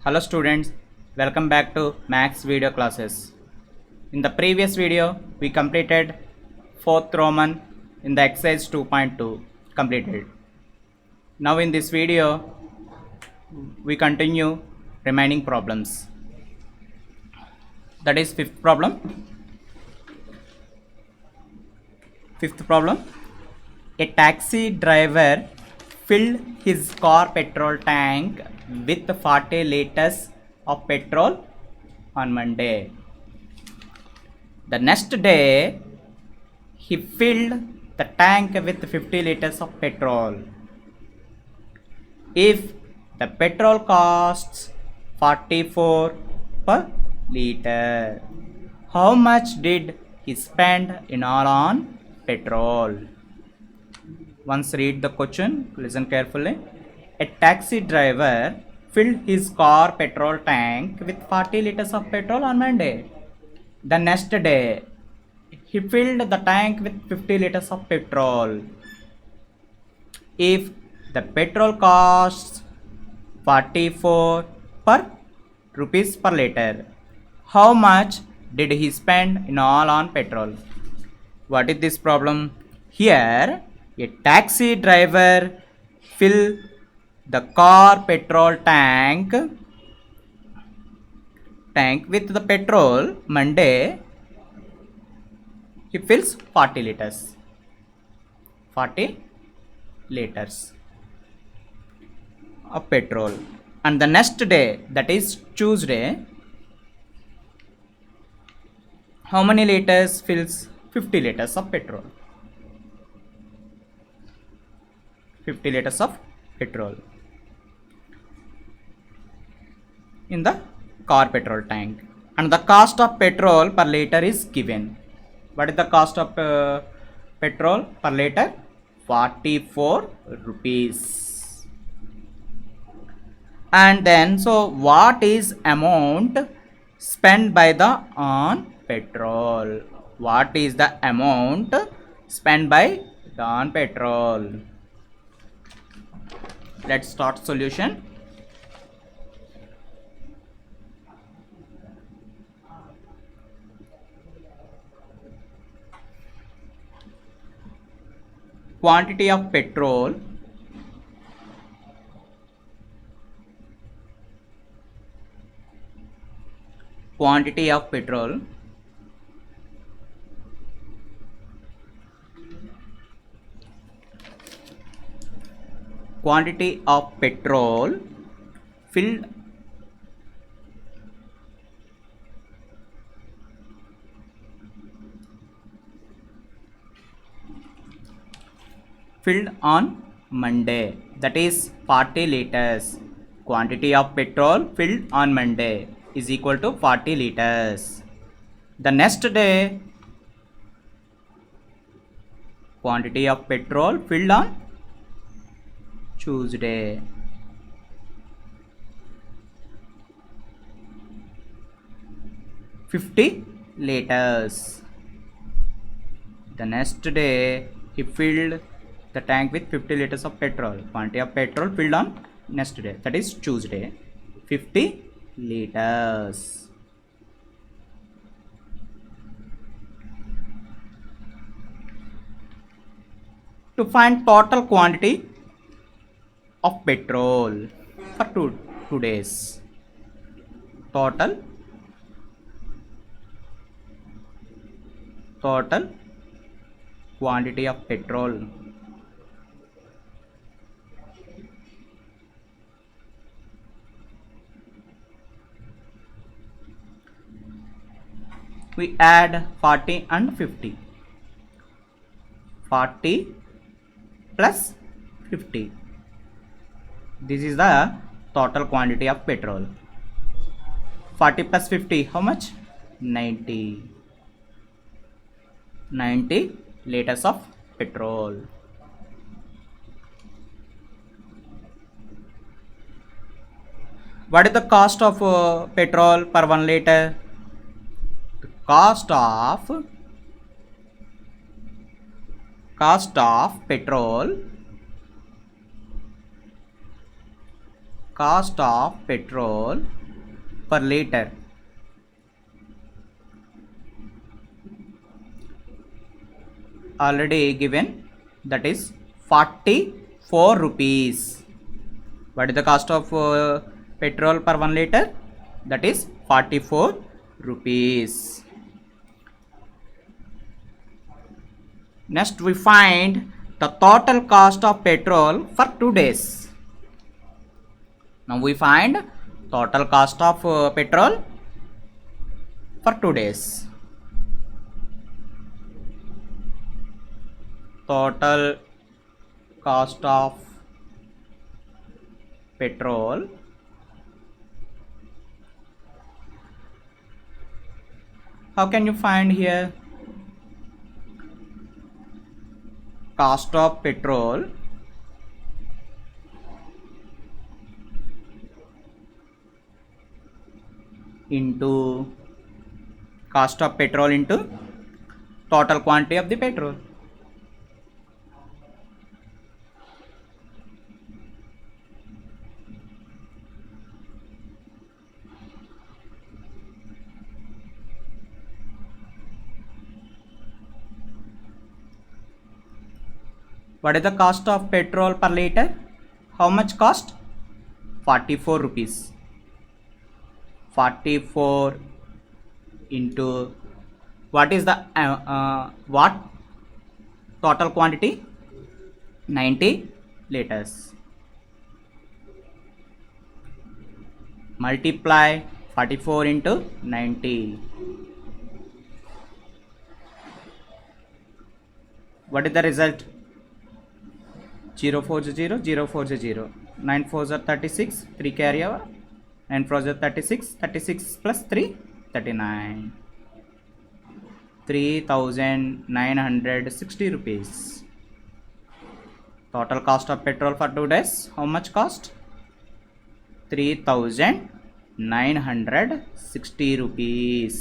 Hello students, welcome back to Max video classes. In the previous video, we completed 4th Roman in the exercise 2.2 completed. Now in this video, we continue remaining problems. That is fifth problem. Fifth problem. A taxi driver filled his car petrol tank with 40 liters of petrol on Monday. The next day, he filled the tank with 50 liters of petrol. If the petrol costs 44 per liter, how much did he spend in all on petrol? Once read the question, listen carefully. A taxi driver filled his car petrol tank with 40 liters of petrol on Monday. The next day, he filled the tank with 50 liters of petrol. If the petrol costs 44 per rupees per liter, how much did he spend in all on petrol? What is this problem? Here, a taxi driver fill the car petrol tank with the petrol. Monday, he fills 40 liters. 40 liters of petrol. And the next day, that is Tuesday, how many liters fills? 50 liters of petrol. 50 liters of petrol in the car petrol tank. And the cost of petrol per liter is given. What is the cost of petrol per liter? 44 rupees. And then, so what is amount spent by the on petrol? What is the amount spent by the on petrol? Let's start solution. Quantity of petrol quantity of petrol filled on Monday, that is 40 liters. Quantity of petrol filled on Monday is equal to 40 liters. The next day, quantity of petrol filled on Tuesday. $50 liters. The next day, he filled the tank with 50 liters of petrol. Quantity of petrol filled on next day, that is Tuesday, 50 liters. To find total quantity of petrol for two days, total quantity of petrol we add 40 and 50. 40 plus 50. This is the total quantity of petrol. 40 plus 50, how much? 90 liters of petrol. What is the cost of petrol per 1 liter? The cost of petrol cost of petrol per liter. Already given, that is 44 rupees. What is the cost of petrol per 1 liter? That is 44 rupees. Next we find the total cost of petrol for 2 days. Now we find total cost of petrol for 2 days. Total cost of petrol how can you find here? Cost of petrol into cost of petrol into total quantity of the petrol. What is the cost of petrol per liter? How much cost? 44 rupees. 44 into what is the what total quantity? 90 liters. Multiply 44 into 90. What is the result? 0 4 0 0 4 0 9 4 36 3 carry over 9 4 36 36 plus 3 39 3960 rupees. Total cost of petrol for 2 days how much cost? 3960 rupees.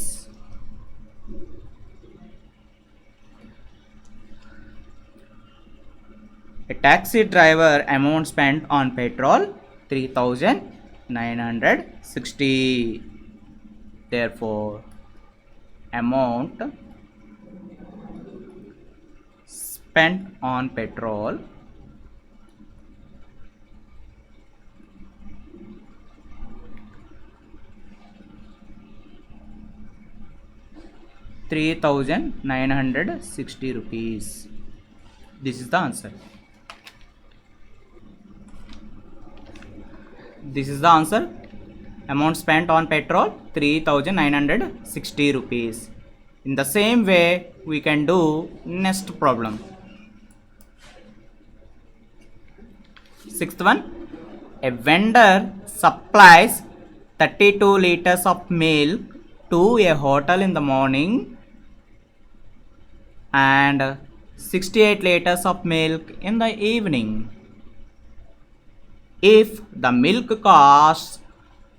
A taxi driver amount spent on petrol 3960. Therefore, amount spent on petrol ₹3,960. This is the answer. This is the answer. Amount spent on petrol 3,960 rupees. In the same way, we can do next problem. Sixth one. A vendor supplies 32 liters of milk to a hotel in the morning and 68 liters of milk in the evening. If the milk costs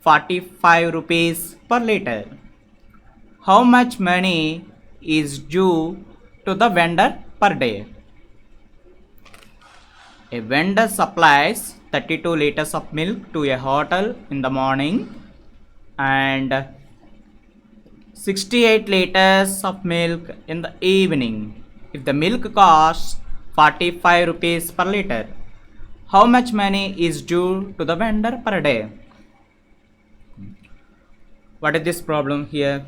45 rupees per liter, how much money is due to the vendor per day? A vendor supplies 32 liters of milk to a hotel in the morning and 68 liters of milk in the evening. If the milk costs 45 rupees per liter, how much money is due to the vendor per day? What is this problem here?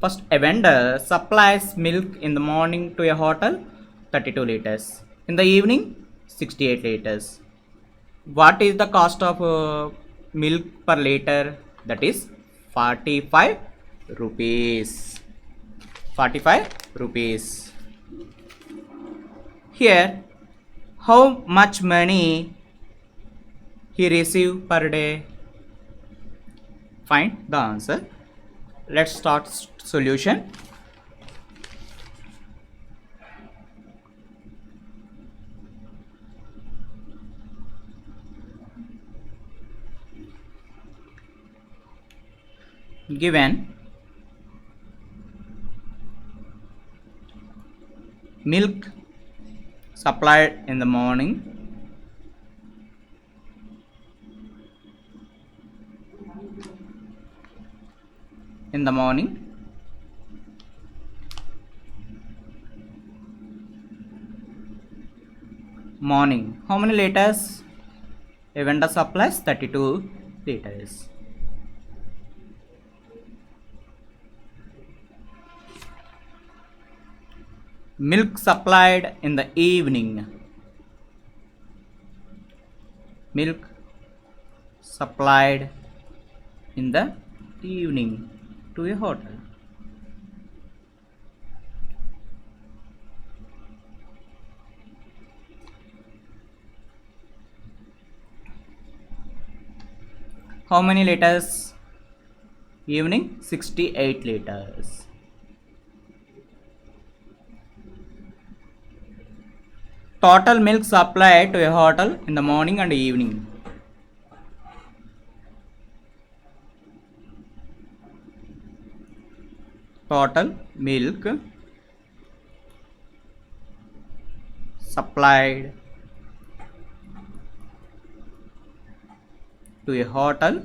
First, a vendor supplies milk in the morning to a hotel 32 liters. In the evening 68 liters. What is the cost of milk per liter? That is 45 rupees. 45 rupees. Here, how much money he receive per day? Find the answer. Let's start solution. Given milk supplied in the morning in the morning. Morning. How many liters? A vendor supplies 32 liters. Milk supplied in the evening. Milk supplied in the evening to a hotel. How many liters? Evening 68 liters. Total milk supplied to a hotel in the morning and evening. Total milk supplied to a hotel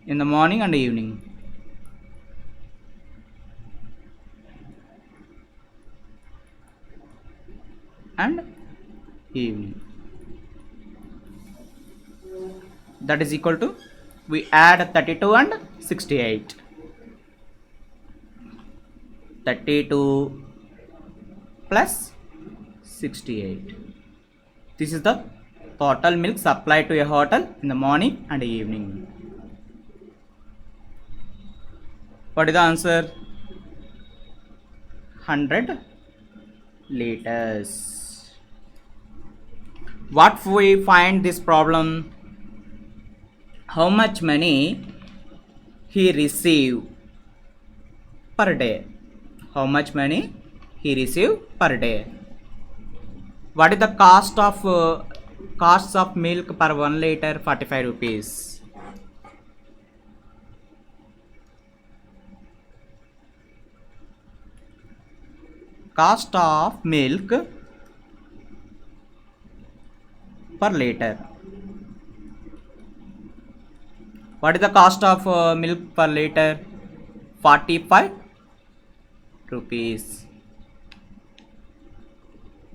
in the morning and evening. And evening. That is equal to, we add 32 and 68. 32 plus 68. This is the total milk supplied to a hotel in the morning and evening. What is the answer? 100 liters. What we find this problem? How much money he receive per day? How much money he receive per day? What is the costs of milk per 1 liter? 45 rupees. Cost of milk per liter. What is the cost of milk per liter? 45 rupees.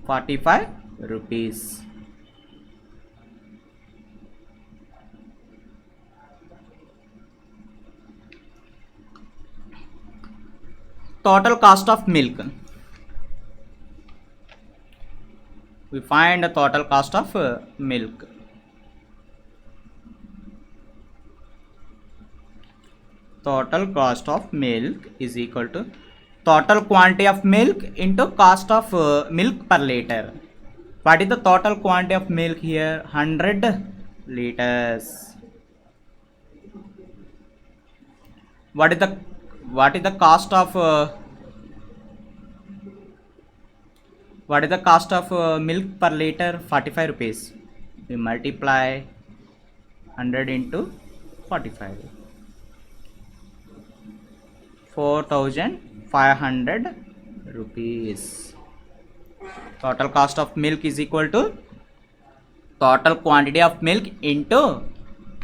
45 rupees. Total cost of milk. We find the total cost of milk. Total cost of milk is equal to total quantity of milk into cost of milk per liter. What is the total quantity of milk here? 100 liters. What is the cost of milk per liter? 45 rupees. We multiply 100 into 45. 4,500 rupees. Total cost of milk is equal to total quantity of milk into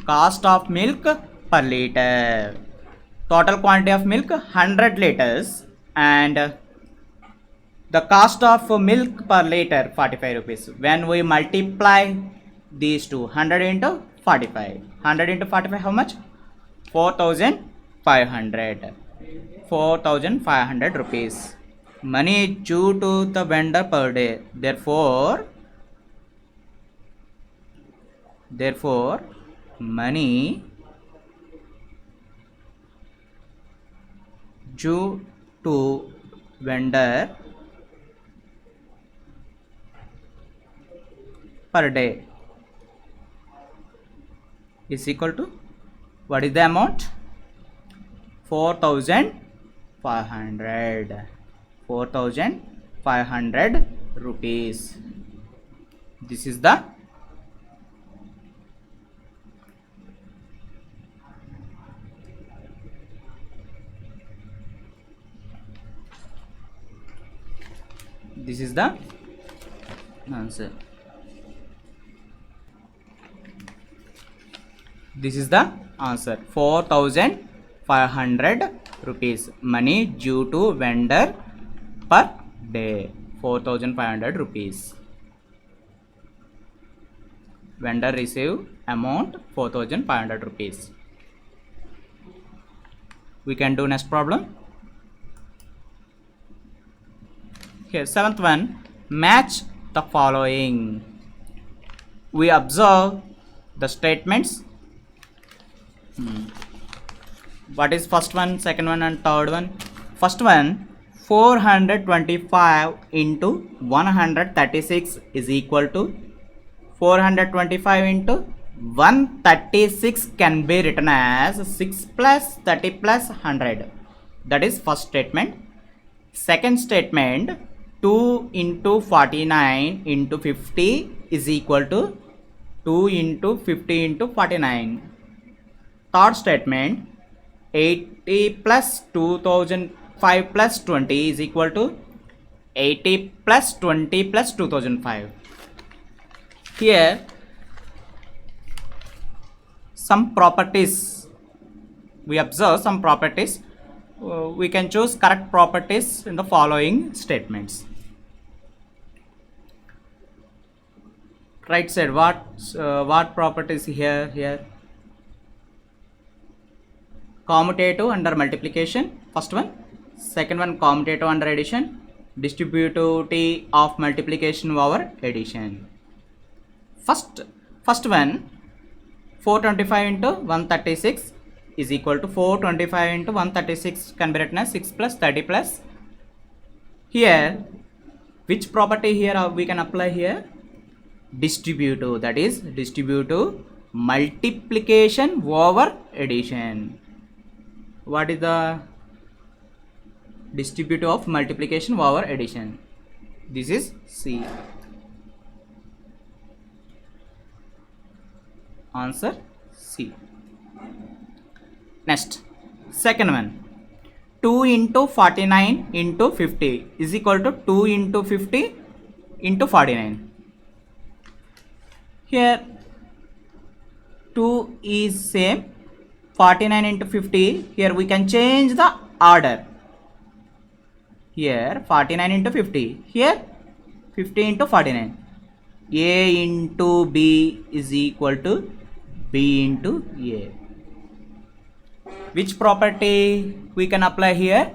cost of milk per liter. Total quantity of milk 100 liters and the cost of milk per liter 45 rupees. When we multiply these two, 100 into 45. 100 into 45 how much? 4,500. 4,500 rupees. Money is due to the vendor per day. Therefore money due to vendor per day is equal to, what is the amount? 4,500. 4,500 rupees. This is the answer. This is the answer. 4,500 rupees money due to vendor per day. 4,500 rupees. Vendor receive amount 4,500 rupees. We can do next problem. Here, seventh one. Match the following. We observe the statements. What is first one, second one, and third one? First one, 425 into 136 is equal to 425 into 136 can be written as 6 plus 30 plus 100. That is first statement. Second statement, 2 into 49 into 50 is equal to 2 into 50 into 49. Third statement, 80 plus 2005 plus 20 is equal to 80 plus 20 plus 2005. Here some properties, we observe some properties. We can choose correct properties in the following statements. Right side, what properties here? Commutative under multiplication, first one. Second one, commutative under addition. Distributivity of multiplication over addition. First one, 425 into 136 is equal to 425 into 136 can be written as 6 plus 30 plus. Here, which property here we can apply here? Distributive, that is distributive multiplication over addition. What is the distributive of multiplication over addition? This is C. Answer C. Next, second one, 2 into 49 into 50 is equal to 2 into 50 into 49. Here 2 is same, 49 into 50, here we can change the order. Here 49 into 50, here 50 into 49. A into B is equal to B into A. Which property we can apply here?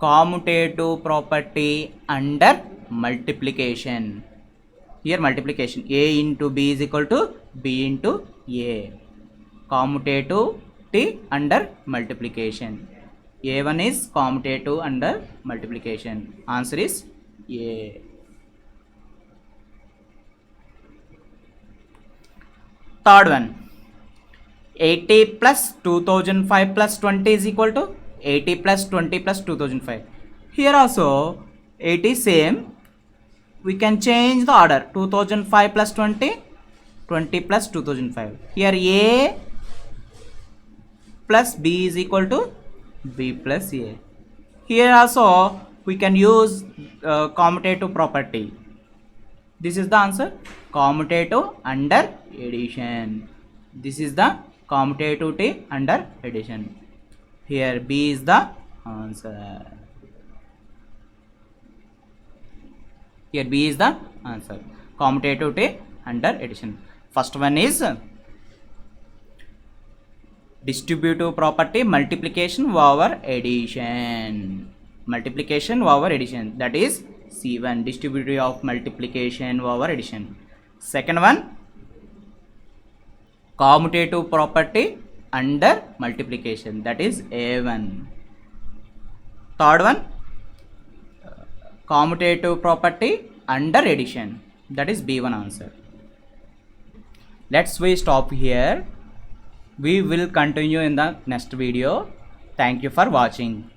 Commutative property under multiplication. Here multiplication, A into B is equal to B into A. Commutativity under multiplication. A1 is commutative under multiplication. Answer is A. Third one, 80 plus 2005 plus 20 is equal to 80 plus 20 plus 2005. Here also 80 same. We can change the order, 2005 plus 20, 20 plus 2005. Here A plus B is equal to B plus A. Here also we can use commutative property. This is the answer, commutative under addition. This is the commutativity under addition. Here B is the answer. Here B is the answer, commutativity under addition. First one is distributive property multiplication over addition. Multiplication over addition, that is C1, distributive of multiplication over addition. Second one, commutative property under multiplication, that is A1. Third one, commutative property under addition, that is B1 answer. We stop here. We will continue in the next video. Thank you for watching.